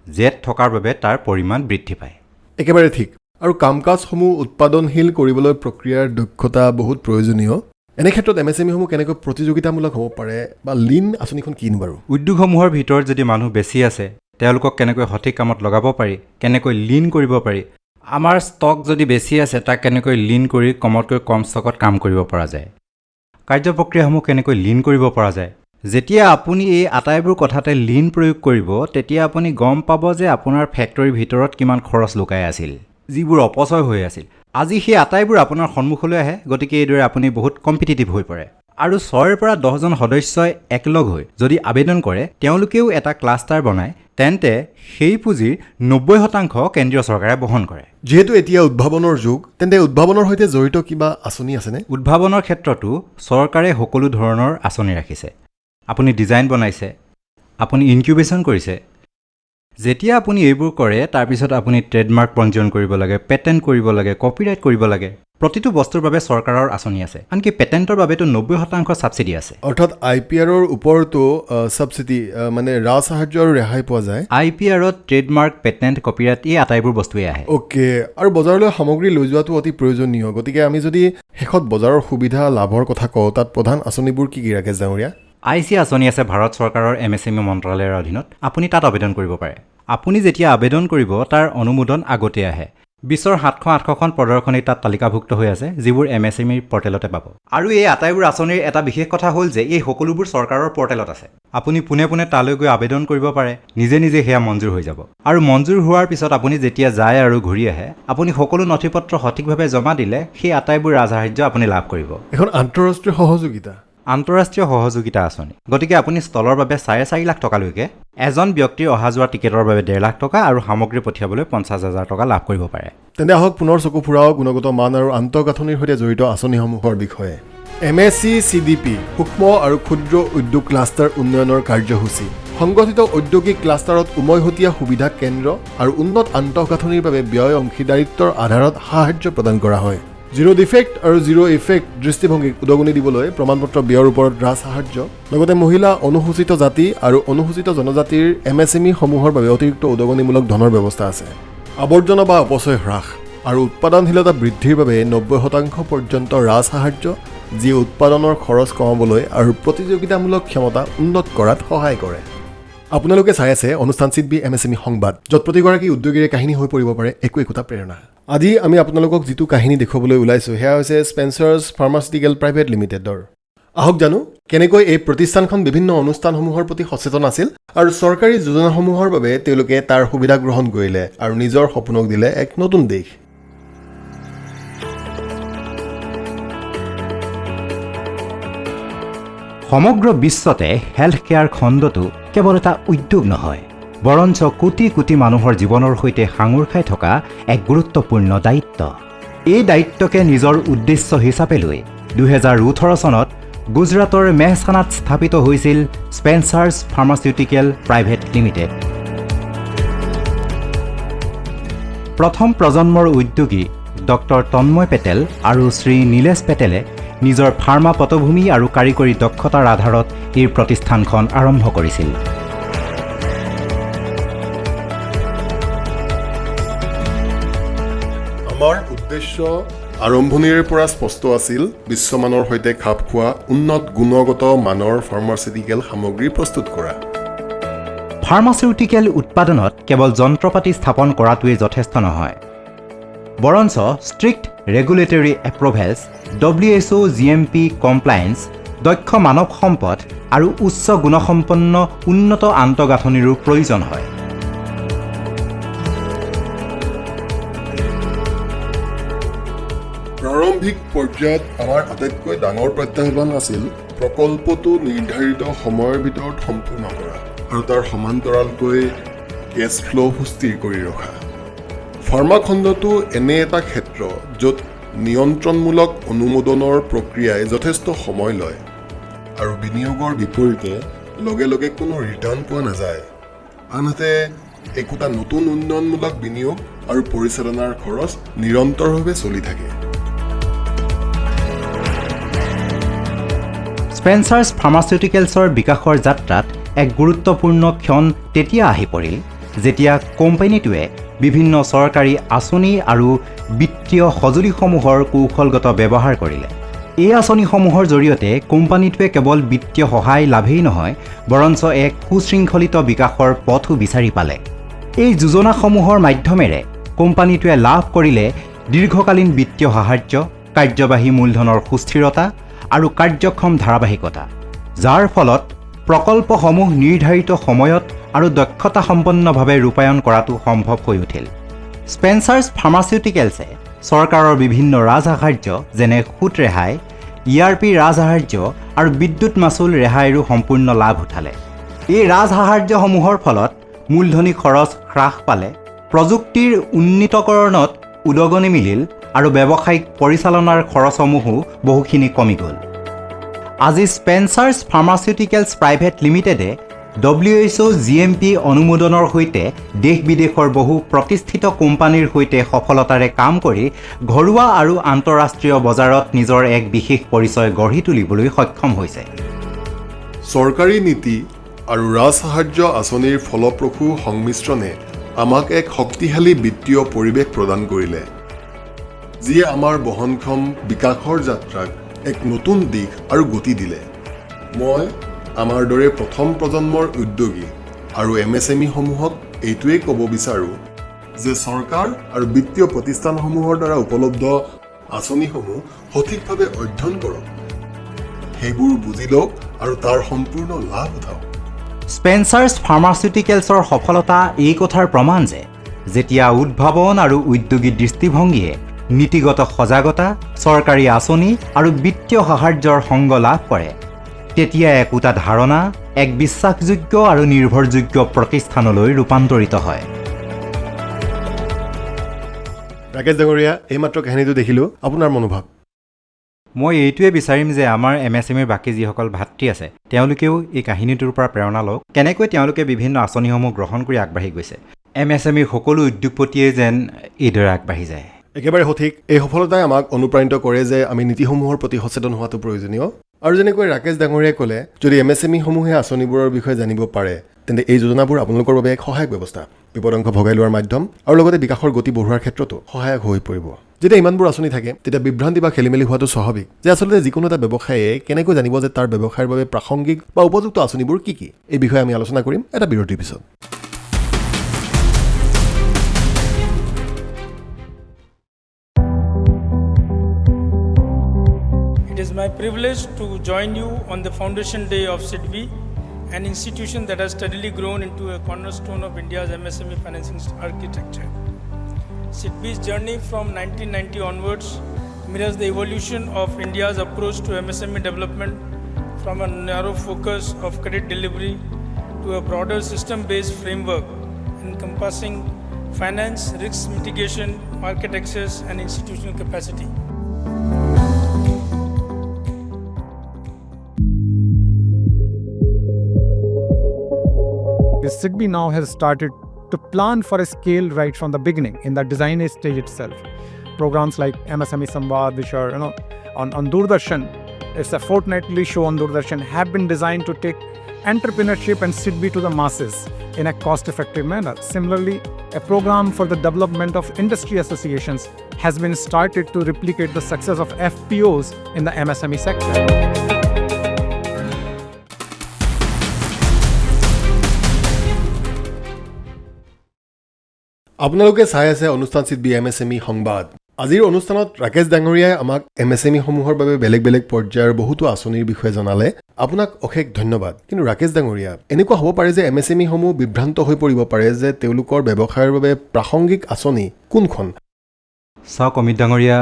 জেড থকাৰ বাবে তাৰ পৰিমাণ বৃদ্ধি পায় একেবাৰে ঠিক আৰু কাম-কাজসমূহ উৎপাদনশীল কৰিবলৈ প্ৰক্ৰিয়াৰ দক্ষতা বহুত প্ৰয়োজনীয় এনে ক্ষেত্ৰত MSMEসমূহ কেনেকৈ প্ৰতিযোগিতামূলক হ'ব পাৰে বা লিন আঁচনিখন কিনো বাৰু উদ্যোগসমূহৰ ভিতৰত যদি মানুহ বেছি আছে তেওঁলোকক কেনেকৈ সঠিক কামত লগাব পাৰি কেনেকৈ লিন কৰিব পাৰি আমাৰ ষ্টক যদি বেছি আছে তাক কেনেকৈ লিন কৰি কমতকৈ কম ষ্টকত কাম কৰিব পৰা যায় কাৰ্য প্ৰক্ৰিয়াসমূহ কেনেকৈ লিন কৰিব পৰা যায় যেতিয়া আপুনি এই আটাইবোৰ কথাতে লিন প্ৰয়োগ কৰিব তেতিয়া আপুনি গম পাব যে আপোনাৰ ফেক্টৰীৰ ভিতৰত কিমান খৰচ লুকাই আছিল যিবোৰ অপচয় হৈ আছিল আজি সেই আটাইবোৰ আপোনাৰ সন্মুখলৈ আহে, গতিকে এইদৰে আপুনি বহুত কম্পিটিটিভ হৈ পৰে। আৰু 6ৰ পৰা 10জন সদস্যই একলগ হৈ যদি আবেদন কৰে, তেওঁলোকেও এটা ক্লাষ্টাৰ বনায়, তেন্তে সেই পুঁজিৰ 90% কেন্দ্ৰীয় চৰকাৰে বহন কৰে। যিহেতু এতিয়া উদ্ভাৱনৰ যুগ, তেন্তে উদ্ভাৱনৰ সৈতে জড়িত কিবা আঁচনি আছেনে? উদ্ভাৱনৰ ক্ষেত্ৰতো চৰকাৰে সকলো ধৰণৰ আঁচনি ৰাখিছে। আপুনি ডিজাইন বনাইছে, আপুনি ইনকিউবেশ্যন কৰিছে। যেতিয়া আপুনি এইবোৰ কৰে, তাৰপিছত আপুনি ট্ৰেডমাৰ্ক পঞ্জীয়ন কৰিব লাগে, পেটেণ্ট কৰিব লাগে, কপিৰাইট কৰিব লাগে। প্ৰতিটো বস্তুৰ বাবে চৰকাৰৰ আঁচনি আছে, আনকি পেটেণ্টৰ বাবেতো 90% ছাবচিডি আছে। অৰ্থাৎ IPRৰ ওপৰতো ছাবচিডি মানে ৰাজ সাহায্য আৰু ৰেহাই পোৱা যায়। IPRত ট্ৰেডমাৰ্ক, পেটেণ্ট, কপিৰাইট এই আটাইবোৰ বস্তুৱেই আহে। অ'কে, আৰু বজাৰলৈ সামগ্ৰী লৈ যোৱাটো অতি প্ৰয়োজনীয়। গতিকে আমি যদি শেষত বজাৰৰ সুবিধা লাভৰ কথা কওঁ, তাত প্ৰধান আঁচনিবোৰ কি ৰাকেশ ডাঙৰীয়া? IC আঁচনি আছে ভাৰত চৰকাৰৰ MSME মন্ত্ৰালয়ৰ অধীনত। আপুনি তাত আবেদন কৰিব পাৰে। আপুনি যেতিয়া আবেদন কৰিব, তাৰ অনুমোদন আগতে আহে। বিশ্বৰ 700-800খন প্ৰদৰ্শনী তাত তালিকাভুক্ত হৈ আছে, যিবোৰ MSME পৰ্টেলতে পাব। আৰু এই আটাইবোৰ আঁচনিৰ এটা বিশেষ কথা হ'ল যে এই সকলোবোৰ চৰকাৰৰ পৰ্টেলত আছে। আপুনি পোনে পোনে তালৈ গৈ আবেদন কৰিব পাৰে, নিজে নিজে সেয়া মঞ্জুৰ হৈ যাব। আৰু মঞ্জুৰ হোৱাৰ পিছত আপুনি যেতিয়া যায় আৰু ঘূৰি আহে, আপুনি সকলো নথিপত্ৰ সঠিকভাৱে জমা দিলে সেই আটাইবোৰ ৰাজসাহায্য আপুনি লাভ কৰিব। এখন আন্তঃৰাষ্ট্ৰীয় সহযোগিতা, আন্তঃৰাষ্ট্ৰীয় সহযোগিতা আঁচনি। গতিকে আপুনি ষ্টলৰ বাবে 4.5 লাখ টকালৈকে, এজন ব্যক্তিৰ অহা যোৱা টিকেটৰ বাবে 1.5 লাখ টকা আৰু সামগ্ৰী পঠিয়াবলৈ 50,000 টকা লাভ কৰিব পাৰে। তেন্তে আহক পুনৰ চকু ফুৰাও গুণগত মান আৰু আন্তঃগাঁথনিৰ সৈতে জড়িত আঁচনিসমূহৰ বিষয়ে। MSC CDP সূক্ষ্ম আৰু ক্ষুদ্ৰ উদ্যোগ ক্লাষ্টাৰ উন্নয়নৰ কাৰ্যসূচী। সংগঠিত ঔদ্যোগিক ক্লাষ্টাৰত উমৈহতীয়া সুবিধা কেন্দ্ৰ আৰু উন্নত আন্তঃগাঁথনিৰ বাবে ব্যয় অংশীদাৰিত্বৰ আধাৰত সাহায্য প্ৰদান কৰা হয়। জিৰ' ডিফেক্ট আৰু জিৰ' ইফেক্ট দৃষ্টিভংগীক উদগনি দিবলৈ প্ৰমাণপত্ৰ ব্যয়ৰ ওপৰত ৰাজ সাহায্য, লগতে মহিলা, অনুসূচিত জাতি আৰু অনুসূচিত জনজাতিৰ MSME সমূহৰ বাবে অতিৰিক্ত উদগনিমূলক ধনৰ ব্যৱস্থা আছে। আৱৰ্জনা বা অপচয় হ্ৰাস আৰু উৎপাদনশীলতা বৃদ্ধিৰ বাবে 90% পৰ্যন্ত ৰাজ সাহায্য, যিয়ে উৎপাদনৰ খৰচ কমাবলৈ আৰু প্ৰতিযোগিতামূলক ক্ষমতা উন্নত কৰাত সহায় কৰে। আপোনালোকে চাই আছে অনুষ্ঠান CIDBI MSME সংবাদ, য'ত প্ৰতিগৰাকী উদ্যোগীৰে কাহিনী হৈ পৰিব পাৰে একোটা প্ৰেৰণা। আজি আমি আপোনালোকক যিটো কাহিনী দেখুৱাবলৈ ওলাইছোঁ, সেয়া হৈছে স্পেন্সাৰ্ছ ফাৰ্মাচিউটিকেল প্ৰাইভেট লিমিটেডৰ। আহক জানো কেনেকৈ এই প্ৰতিষ্ঠানখন বিভিন্ন অনুষ্ঠানসমূহৰ প্ৰতি সচেতন আছিল আৰু চৰকাৰী যোজনাসমূহৰ বাবে তেওঁলোকে তাৰ সুবিধা গ্ৰহণ কৰিলে আৰু নিজৰ সপোনক দিলে এক নতুন দেশ। সমগ্ৰ বিশ্বতে হেল্থ কেয়াৰ খণ্ডটো কেৱল এটা উদ্যোগ নহয়, বৰঞ্চ কোটি কোটি মানুহৰ জীৱনৰ সৈতে সাঙুৰ খাই থকা এক গুৰুত্বপূৰ্ণ দায়িত্ব। এই দায়িত্বকে নিজৰ উদ্দেশ্য হিচাপে লৈ 2018 চনত গুজৰাটৰ মেহছানাত স্থাপিত হৈছিল স্পেন্সাৰ্ছ ফাৰ্মাচিউটিকেল প্ৰাইভেট লিমিটেড। প্ৰথম প্ৰজন্মৰ উদ্যোগী ডক্টৰ তন্ময় পেটেল আৰু শ্ৰী নীলেশ পেটেলে নিজৰ ফাৰ্মা পটভূমি আৰু কাৰিকৰী দক্ষতাৰ আধাৰত এই প্ৰতিষ্ঠানখন আৰম্ভ কৰিছিল। আমাৰ উদ্দেশ্য আৰম্ভণিৰে পৰা স্পষ্ট আছিল, বিশ্বমানৰ সৈতে খাপ খোৱা উন্নত গুণগত মানৰ ফাৰ্মাচিউটিকেল সামগ্ৰী প্ৰস্তুত কৰা। ফাৰ্মাচিউটিকেল উৎপাদনত কেৱল যন্ত্ৰপাতি স্থাপন কৰাটোৱেই যথেষ্ট নহয়, বৰঞ্চ strict regulatory approvals, WHO GMP compliance, দক্ষ মানৱ সম্পদ আৰু উচ্চ গুণসম্পন্ন উন্নত আন্তঃগাঁথনিৰো প্ৰয়োজন হয়। প্ৰাৰম্ভিক পৰ্যায়ত আমাৰ আটাইতকৈ ডাঙৰ প্ৰত্যাহ্বান আছিল প্ৰকল্পটো নিৰ্ধাৰিত সময়ৰ ভিতৰত সম্পূৰ্ণ কৰা আৰু তাৰ সমান্তৰালকৈ কেছ ফ্ল' সুস্থিৰ কৰি ৰখা। ফাৰ্মা খণ্ডটো এনে এটা ক্ষেত্ৰ য'ত নিয়ন্ত্ৰণমূলক অনুমোদনৰ প্ৰক্ৰিয়াই যথেষ্ট সময় লয় আৰু বিনিয়োগৰ বিপৰীতে লগে লগে কোনো ৰিটাৰ্ণ পোৱা নাযায়। আনহাতে একোটা নতুন উন্নয়নমূলক বিনিয়োগ আৰু পৰিচালনাৰ খৰচ নিৰন্তৰভাৱে চলি থাকে। স্পেন্সাৰ্ছ ফাৰ্মাচিউটিকেলছৰ বিকাশৰ যাত্ৰাত এক গুৰুত্বপূৰ্ণ ক্ষণ তেতিয়া আহি পৰিল, যেতিয়া কোম্পানীটোৱে বিভিন্ন চৰকাৰী আঁচনি আৰু বিত্তীয় সঁজুলিসমূহৰ কৌশলগত ব্যৱহাৰ কৰিলে। এই আঁচনিসমূহৰ জৰিয়তে কোম্পানীটোৱে কেৱল বিত্তীয় সহায় লাভেই নহয়, বৰঞ্চ এক সুশৃংখলিত বিকাশৰ পথো বিচাৰি পালে। এই যোজনাসমূহৰ মাধ্যমেৰে কোম্পানীটোৱে লাভ কৰিলে দীৰ্ঘকালীন বিত্তীয় সাহায্য, কাৰ্যবাহী মূলধনৰ সুস্থিৰতা আৰু কাৰ্যক্ষম ধাৰাবাহিকতা, যাৰ ফলত প্ৰকল্পসমূহ নিৰ্ধাৰিত সময়ত আৰু দক্ষতাসম্পন্নভাৱে ৰূপায়ণ কৰাটো সম্ভৱ হৈ উঠিল। স্পেন্সাৰ্ছ ফাৰ্মাচিউটিকেলছে চৰকাৰৰ বিভিন্ন ৰাজসাহাৰ্য যেনে সুত ৰেহাই, ERP ৰাজসাহাৰ্য আৰু বিদ্যুৎ মাচুল ৰেহাইৰো সম্পূৰ্ণ লাভ উঠালে। এই ৰাজসাহাৰ্যসমূহৰ ফলত মূলধনী খৰচ হ্ৰাস পালে, প্ৰযুক্তিৰ উন্নীতকৰণত উদগনি মিলিল আৰু ব্যৱসায়িক পৰিচালনাৰ খৰচসমূহো বহুখিনি কমি গ'ল। আজি স্পেন্সাৰ্ছ ফাৰ্মাচিউটিকেলছ প্ৰাইভেট লিমিটেডে WHO GMP অনুমোদনৰ সৈতে দেশ বিদেশৰ বহু প্ৰতিষ্ঠিত কোম্পানীৰ সৈতে সফলতাৰে কাম কৰি ঘৰুৱা আৰু আন্তঃৰাষ্ট্ৰীয় বজাৰত নিজৰ এক বিশেষ পৰিচয় গঢ়ি তুলিবলৈ সক্ষম হৈছে। চৰকাৰী নীতি আৰু ৰাজসাহাৰ্য আঁচনিৰ ফলপ্ৰসূ সংমিশ্ৰণে আমাক এক শক্তিশালী বিত্তীয় পৰিৱেশ প্ৰদান কৰিলে, যিয়ে আমাৰ বহনক্ষম বিকাশৰ যাত্ৰাক এক নতুন দিশ আৰু গতি দিলে। মই আমাৰ দৰে প্ৰথম প্ৰজন্মৰ উদ্যোগী আৰু MSME সমূহক এইটোৱেই ক'ব বিচাৰোঁ যে চৰকাৰ আৰু বিত্তীয় প্ৰতিষ্ঠানসমূহৰ দ্বাৰা উপলব্ধ আঁচনিসমূহ সঠিকভাৱে অধ্যয়ন কৰক, সেইবোৰ বুজি লওক আৰু তাৰ সম্পূৰ্ণ লাভ উঠাওক। স্পেন্সাৰ্ছ ফাৰ্মাচিউটিকেলছৰ সফলতা এই কথাৰ প্ৰমাণ যে যেতিয়া উদ্ভাৱন আৰু উদ্যোগী দৃষ্টিভংগীয়ে নীতিগত সজাগতা, চৰকাৰী আঁচনি আৰু বিত্তীয় সাহাৰ্যৰ সংগ লাভ কৰে, তেতিয়া একোটা ধাৰণা এক বিশ্বাসযোগ্য আৰু নিৰ্ভৰযোগ্য প্ৰতিষ্ঠানলৈ ৰূপান্তৰিত হয়। ৰাকেশ ডাঙৰীয়া, এইমাত্ৰ কাহিনীটো দেখিলোঁ, আপোনাৰ মনোভাৱ? মই এইটোৱে বিচাৰিম যে আমাৰ MSMEৰ বাকী যিসকল ভাতৃ আছে তেওঁলোকেও এই কাহিনীটোৰ পৰা প্ৰেৰণা লওক, কেনেকৈ তেওঁলোকে বিভিন্ন আঁচনিসমূহ গ্ৰহণ কৰি আগবাঢ়ি গৈছে। MSMEৰ সকলো উদ্যোগপতিয়ে যেন এইদৰে আগবাঢ়ি যায়। একেবাৰে সঠিক। এই সফলতাই আমাক অনুপ্ৰাণিত কৰে যে আমি নীতিসমূহৰ প্ৰতি সচেতন হোৱাটো প্ৰয়োজনীয়। আৰু যেনেকৈ ৰাকেশ ডাঙৰীয়াই ক'লে, যদি MSME-সমূহে আঁচনিবোৰৰ বিষয়ে জানিব পাৰে তেন্তে এই যোজনাবোৰ আপোনালোকৰ বাবে এক সহায়ক ব্যৱস্থা, বিপদাংশ ভগাই লোৱাৰ মাধ্যম আৰু লগতে বিকাশৰ গতি বঢ়োৱাৰ ক্ষেত্ৰতো সহায়ক হৈ পৰিব। যেতিয়া ইমানবোৰ আঁচনি থাকে তেতিয়া বিভ্ৰান্তি বা খেলিমেলি হোৱাটো স্বাভাৱিক যে আচলতে যিকোনো এটা ব্যৱসায়ে কেনেকৈ জানিব যে তাৰ ব্যৱসায়ৰ বাবে প্ৰাসংগিক বা উপযুক্ত আঁচনিবোৰ কি কি। এই বিষয়ে আমি আলোচনা কৰিম এটা বিৰতিৰ পিছত। It is my privilege to join you on the foundation day of SIDBI, an institution that has steadily grown into a cornerstone of India's MSME financing architecture. SIDBI's journey from 1990 onwards mirrors the evolution of India's approach to MSME development from a narrow focus of credit delivery to a broader system-based framework encompassing finance, risk mitigation, market access, and institutional capacity. SIDBI now has started to plan for a scale right from the beginning in the design stage itself. Programs like MSME Samvad, which are on Doordarshan, it's a fortnightly show on Doordarshan, have been designed to take entrepreneurship and SIDBI to the masses in a cost-effective manner. Similarly, a program for the development of industry associations has been started to replicate the success of FPOs in the MSME sector. আপোনালোকে চাই আছে অনুষ্ঠান SIDBI MSME সংবাদ। আজিৰ অনুষ্ঠানত ৰাকেশ ডাঙৰীয়াই আমাক MSME-সমূহৰ বাবে বেলেগ বেলেগ পৰ্যায়ৰ বহুতো আঁচনিৰ বিষয়ে জনালে। আপোনাক অশেষ ধন্যবাদ। কিন্তু ৰাকেশ ডাঙৰীয়া, এনেকুৱা হ'ব পাৰে যে MSME-সমূহ বিভ্ৰান্ত হৈ পৰিব পাৰে যে তেওঁলোকৰ ব্যৱসায়ৰ বাবে প্ৰাসংগিক আঁচনি কোনখন। চাওক অমিত ডাঙৰীয়া,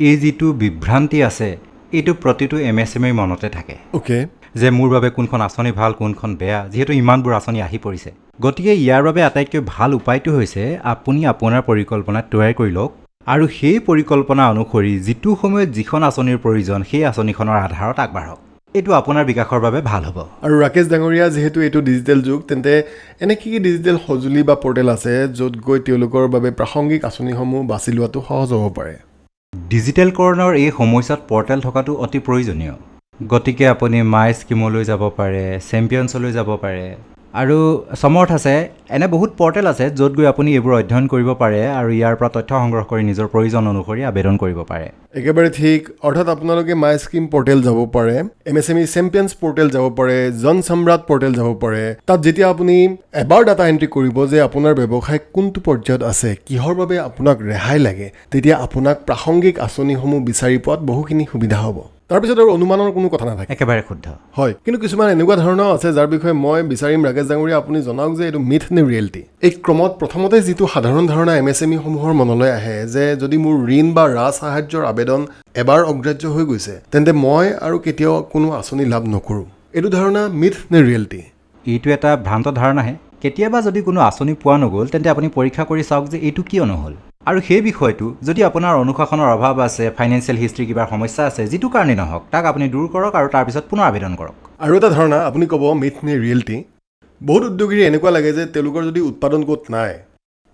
এই যিটো বিভ্ৰান্তি আছে এইটো প্ৰতিটো MSMEৰ মনতে থাকে যে মোৰ বাবে কোনখন আঁচনি ভাল, কোনখন বেয়া, যিহেতু ইমানবোৰ আঁচনি আহি পৰিছে। গতিকে ইয়াৰ বাবে আটাইতকৈ ভাল উপায়টো হৈছে আপুনি আপোনাৰ পৰিকল্পনা তৈয়াৰ কৰি লওক আৰু সেই পৰিকল্পনা অনুসৰি যিটো সময়ত যিখন আঁচনিৰ প্ৰয়োজন সেই আঁচনিখনৰ আধাৰত আগবাঢ়ক। এইটো আপোনাৰ বিকাশৰ বাবে ভাল হ'ব। আৰু ৰাকেশ ডাঙৰীয়া, যিহেতু এইটো ডিজিটেল যুগ, তেন্তে এনে কি ডিজিটেল সঁজুলি বা পৰ্টেল আছে য'ত গৈ তেওঁলোকৰ বাবে প্ৰাসংগিক আঁচনিসমূহ বাছি লোৱাটো সহজ হ'ব পাৰে? ডিজিটেলকৰণৰ এই সময়ছোৱাত পৰ্টেল থকাটো অতি প্ৰয়োজনীয়। গতিকে আপুনি মাই স্কিমলৈ যাব পাৰে, চেম্পিয়নছলৈ যাব পাৰে আৰু সমৰ্থ আছে, এনে বহুত পৰ্টেল আছে য'ত গৈ আপুনি এইবোৰ অধ্যয়ন কৰিব পাৰে আৰু ইয়াৰ পৰা তথ্য সংগ্ৰহ কৰি নিজৰ প্ৰয়োজন অনুসৰি আবেদন কৰিব পাৰে। একেবাৰে ঠিক। অৰ্থাৎ আপোনালোকে মাই স্কিম পৰ্টেল যাব পাৰে, MSME চেম্পিয়নছ পৰ্টেল যাব পাৰে, জন সম্ৰাট পৰ্টেল যাব পাৰে। তাত যেতিয়া আপুনি এবাৰ ডাটা এণ্ট্ৰি কৰিব যে আপোনাৰ ব্যৱসায় কোনটো পৰ্যায়ত আছে, কিহৰ বাবে আপোনাক ৰেহাই লাগে, তেতিয়া আপোনাক প্ৰাসংগিক আঁচনিসমূহ বিচাৰি পোৱাত বহুখিনি সুবিধা হ'ব। তাৰপিছত আৰু অনুমানৰ কোনো কথা নাথাকে একেবাৰে শুদ্ধ হয় কিন্তু কিছুমান এনেকুৱা ধৰণৰ আছে যাৰ বিষয়ে মই বিচাৰিম ৰাকেশ ডাঙৰীয়া আপুনি জনাওক যে এইটো মিথ নে ৰিয়েলিটি এই ক্ৰমত প্ৰথমতে যিটো সাধাৰণ ধাৰণা MSME সমূহৰ মনলৈ আহে যে যদি মোৰ ঋণ বা ৰাজ সাহায্যৰ আবেদন এবাৰ অগ্ৰাহ্য হৈ গৈছে তেন্তে মই আৰু কেতিয়াও কোনো আঁচনি লাভ নকৰোঁ এইটো ধাৰণা মিথ নে ৰিয়েলিটি এইটো এটা ভ্ৰান্ত ধাৰণাহে কেতিয়াবা যদি কোনো আঁচনি পোৱা নগ'ল তেন্তে আপুনি পৰীক্ষা কৰি চাওক যে এইটো কিয় নহ'ল আৰু সেই বিষয়টো যদি আপোনাৰ অনুশাসনৰ অভাৱ আছে ফাইনেন্সিয়েল হিষ্ট্ৰী কিবা সমস্যা আছে যিটো কাৰণেই নহওক তাক আপুনি দূৰ কৰক আৰু তাৰপিছত পুনৰ আবেদন কৰক আৰু এটা ধাৰণা আপুনি ক'ব মিথ নে ৰিয়েলিটি বহুত উদ্যোগীৰ এনেকুৱা লাগে যে তেওঁলোকৰ যদি উৎপাদন গোট নাই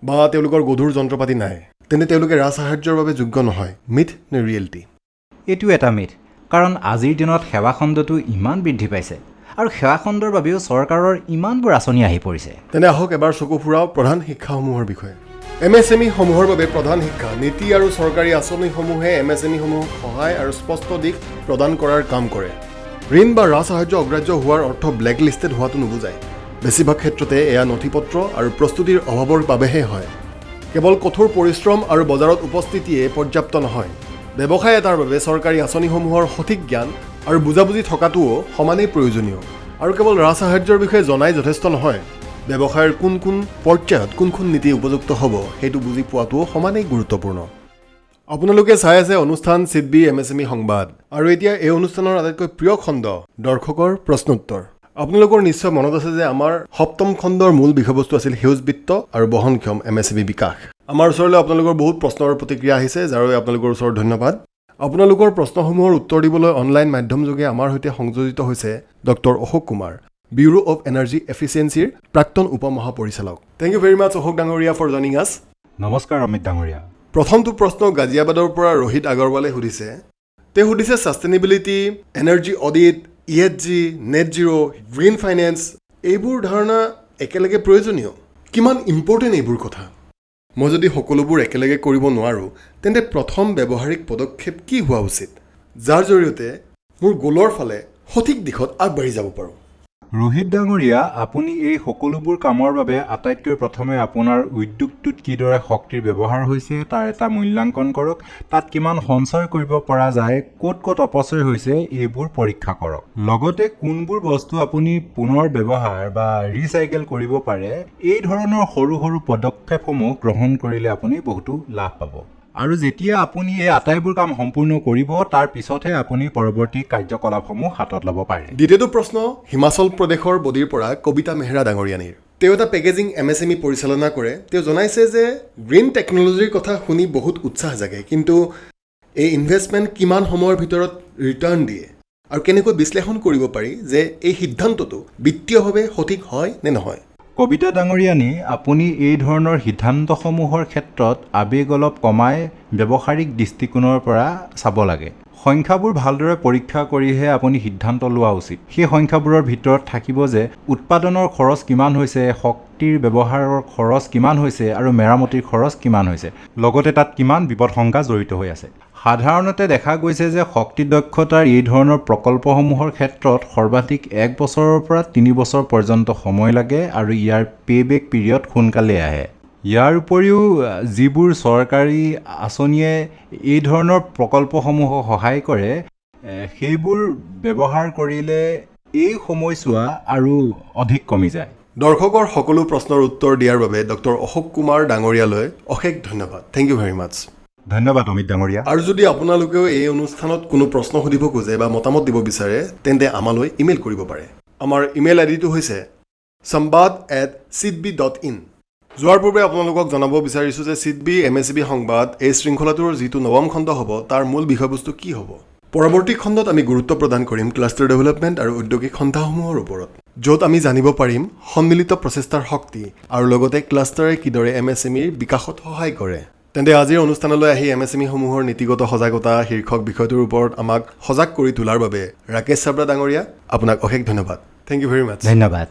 বা তেওঁলোকৰ গধুৰ যন্ত্ৰপাতি নাই তেন্তে তেওঁলোকে ৰাজ সাহায্যৰ বাবে যোগ্য নহয় মিথ নে ৰিয়েলিটি এইটো এটা মিথ কাৰণ আজিৰ দিনত সেৱা খণ্ডটো ইমান বৃদ্ধি পাইছে আৰু সেৱা খণ্ডৰ বাবেও চৰকাৰৰ ইমানবোৰ আঁচনি আহি পৰিছে তেনে আহক এবাৰ চকু ফুৰাও প্ৰধান শিক্ষাসমূহৰ বিষয়ে MSME সমূহৰ বাবে প্ৰধান শিক্ষা নীতি আৰু চৰকাৰী আঁচনিসমূহে MSME সমূহক সহায় আৰু স্পষ্ট দিশ প্ৰদান কৰাৰ কাম কৰে ঋণ বা ৰাজ সাহায্য অগ্ৰাহ্য হোৱাৰ অৰ্থ ব্লেক লিষ্টেড হোৱাটো নুবুজায় বেছিভাগ ক্ষেত্ৰতে এয়া নথিপত্ৰ আৰু প্ৰস্তুতিৰ অভাৱৰ বাবেহে হয় কেৱল কঠোৰ পৰিশ্ৰম আৰু বজাৰত উপস্থিতিয়ে পৰ্যাপ্ত নহয় ব্যৱসায় এটাৰ বাবে চৰকাৰী আঁচনিসমূহৰ সঠিক জ্ঞান আৰু বুজাবুজি থকাটোও সমানেই প্ৰয়োজনীয় আৰু কেৱল ৰাজ সাহায্যৰ বিষয়ে জনাই যথেষ্ট নহয় ব্যৱসায়ৰ কোন কোন পৰ্যায়ত কোনখন নীতি উপযুক্ত হ'ব সেইটো বুজি পোৱাটোও সমানেই গুৰুত্বপূৰ্ণ আপোনালোকে চাই আছে অনুষ্ঠান সিডবি MSME সংবাদ আৰু এতিয়া এই অনুষ্ঠানৰ আটাইতকৈ প্ৰিয় খণ্ড দৰ্শকৰ প্ৰশ্নোত্তৰ আপোনালোকৰ নিশ্চয় মনত আছে যে আমাৰ সপ্তম খণ্ডৰ মূল বিষয়বস্তু আছিল সেউজ বিত্ত আৰু বহনক্ষম MSME বিকাশ আমাৰ ওচৰলৈ আপোনালোকৰ বহুত প্ৰশ্নৰ প্ৰতিক্ৰিয়া আহিছে যাৰ বাবে আপোনালোকৰ ওচৰত ধন্যবাদ আপোনালোকৰ প্ৰশ্নসমূহৰ উত্তৰ দিবলৈ অনলাইন মাধ্যমযোগে আমাৰ সৈতে সংযোজিত হৈছে doctor Ashok Kumar bureau of energy এফিচিয়েঞ্চিৰ প্ৰাক্তন উপমহাপৰিচালক thank you very much Ashok ডাঙৰীয়া ফৰ জইনিং আছ নমস্কাৰ অমিত ডাঙৰীয়া প্ৰথমটো প্ৰশ্ন গাজিয়াবাদৰ পৰা ৰোহিত আগৰৱালে সুধিছে তেওঁ সুধিছে sustainability energy audit ESG net zero' green finance এইবোৰ ধাৰণা একেলগে প্ৰয়োজনীয় কিমান ইম্পৰ্টেণ্ট এইবোৰ কথা মই যদি সকলোবোৰ একেলগে কৰিব নোৱাৰোঁ তেন্তে প্ৰথম ব্যৱহাৰিক পদক্ষেপ কি হোৱা উচিত যাৰ জৰিয়তে মোৰ গ'লৰ ফালে সঠিক দিশত আগবাঢ়ি যাব পাৰোঁ ৰোহিত ডাঙৰীয়া আপুনি এই সকলোবোৰ কামৰ বাবে আটাইতকৈ প্ৰথমে আপোনাৰ উদ্যোগটোত কিদৰে শক্তিৰ ব্যৱহাৰ হৈছে তাৰ এটা মূল্যাংকন কৰক তাত কিমান সঞ্চয় কৰিব পৰা যায় ক'ত অপচয় হৈছে এইবোৰ পৰীক্ষা কৰক লগতে কোনবোৰ বস্তু আপুনি পুনৰ ব্যৱহাৰ বা ৰিচাইকেল কৰিব পাৰে এই ধৰণৰ সৰু সৰু পদক্ষেপসমূহ গ্ৰহণ কৰিলে আপুনি বহুতো লাভ পাব আৰু যেতিয়া আপুনি এই আটাইবোৰ কাম সম্পূৰ্ণ কৰিব তাৰ পিছতহে আপুনি পৰৱৰ্তী কাৰ্যকলাপসমূহ হাতত ল'ব পাৰে দ্বিতীয়টো প্ৰশ্ন হিমাচল প্ৰদেশৰ বডিৰ পৰা কবিতা মেহৰা ডাঙৰীয়ানীৰ তেওঁ এটা পেকেজিং MSME পৰিচালনা কৰে তেওঁ জনাইছে যে গ্ৰীণ টেকন'লজিৰ কথা শুনি বহুত উৎসাহ জাগে কিন্তু এই ইনভেষ্টমেণ্ট কিমান সময়ৰ ভিতৰত ৰিটাৰ্ণ দিয়ে আৰু কেনেকৈ বিশ্লেষণ কৰিব পাৰি যে এই সিদ্ধান্তটো বিত্তীয়ভাৱে সঠিক হয় নে নহয় কবিতা ডাঙৰীয়ানী আপুনি এই ধৰণৰ সিদ্ধান্তসমূহৰ ক্ষেত্ৰত আবেগ অলপ কমাই ব্যৱহাৰিক দৃষ্টিকোণৰ পৰা চাব লাগে সংখ্যাবোৰ ভালদৰে পৰীক্ষা কৰিহে আপুনি সিদ্ধান্ত লোৱা উচিত সেই সংখ্যাবোৰৰ ভিতৰত থাকিব যে উৎপাদনৰ খৰচ কিমান হৈছে শক্তিৰ ব্যৱহাৰৰ খৰচ কিমান হৈছে আৰু মেৰামতিৰ খৰচ কিমান হৈছে লগতে তাত কিমান বিপদশংকা জড়িত হৈ আছে সাধাৰণতে দেখা গৈছে যে শক্তি দক্ষতাৰ এই ধৰণৰ প্ৰকল্পসমূহৰ ক্ষেত্ৰত সৰ্বাধিক 1 বছৰৰ পৰা 3 বছৰ পৰ্যন্ত সময় লাগে আৰু ইয়াৰ পেবেক পিৰিয়ড সোনকালে আহে ইয়াৰ উপৰিও যিবোৰ চৰকাৰী আঁচনিয়ে এই ধৰণৰ প্ৰকল্পসমূহক সহায় কৰে সেইবোৰ ব্যৱহাৰ কৰিলে এই সময়ছোৱা আৰু অধিক কমি যায় দৰ্শকৰ সকলো প্ৰশ্নৰ উত্তৰ দিয়াৰ বাবে ডক্টৰ অশোক কুমাৰ ডাঙৰীয়ালৈ অশেষ ধন্যবাদ থেংক ইউ ভেৰি মাছ ধন্যবাদ অমিত ডাঙৰীয়া আৰু যদি আপোনালোকেও এই অনুষ্ঠানত কোনো প্ৰশ্ন সুধিব খোজে বা মতামত দিব বিচাৰে তেন্তে আমালৈ ইমেইল কৰিব পাৰে আমাৰ ইমেইল আইডিটো হৈছে sambad@sidbi.in যোৱাৰ পূৰ্বে আপোনালোকক জনাব বিচাৰিছোঁ যে সিডবি MSME সংবাদ এই শৃংখলাটোৰ যিটো নৱম খণ্ড হ'ব তাৰ মূল বিষয়বস্তু কি হ'ব পৰৱৰ্তী খণ্ডত আমি গুৰুত্ব প্ৰদান কৰিম ক্লাষ্টাৰ ডেভেলপমেণ্ট আৰু ঔদ্যোগিক সন্থাসমূহৰ ওপৰত য'ত আমি জানিব পাৰিম সন্মিলিত প্ৰচেষ্টাৰ শক্তি আৰু লগতে ক্লাষ্টাৰে কিদৰে MSMEৰ বিকাশত সহায় কৰে তেন্তে আজিৰ অনুষ্ঠানলৈ আহি MSME সমূহৰ নীতিগত সজাগতা শীৰ্ষক বিষয়টোৰ ওপৰত আমাক সজাগ কৰি তোলাৰ বাবে ৰাকেশ চাবৰা ডাঙৰীয়া আপোনাক অশেষ ধন্যবাদ থেংক ইউ ভেৰি মাছ ধন্যবাদ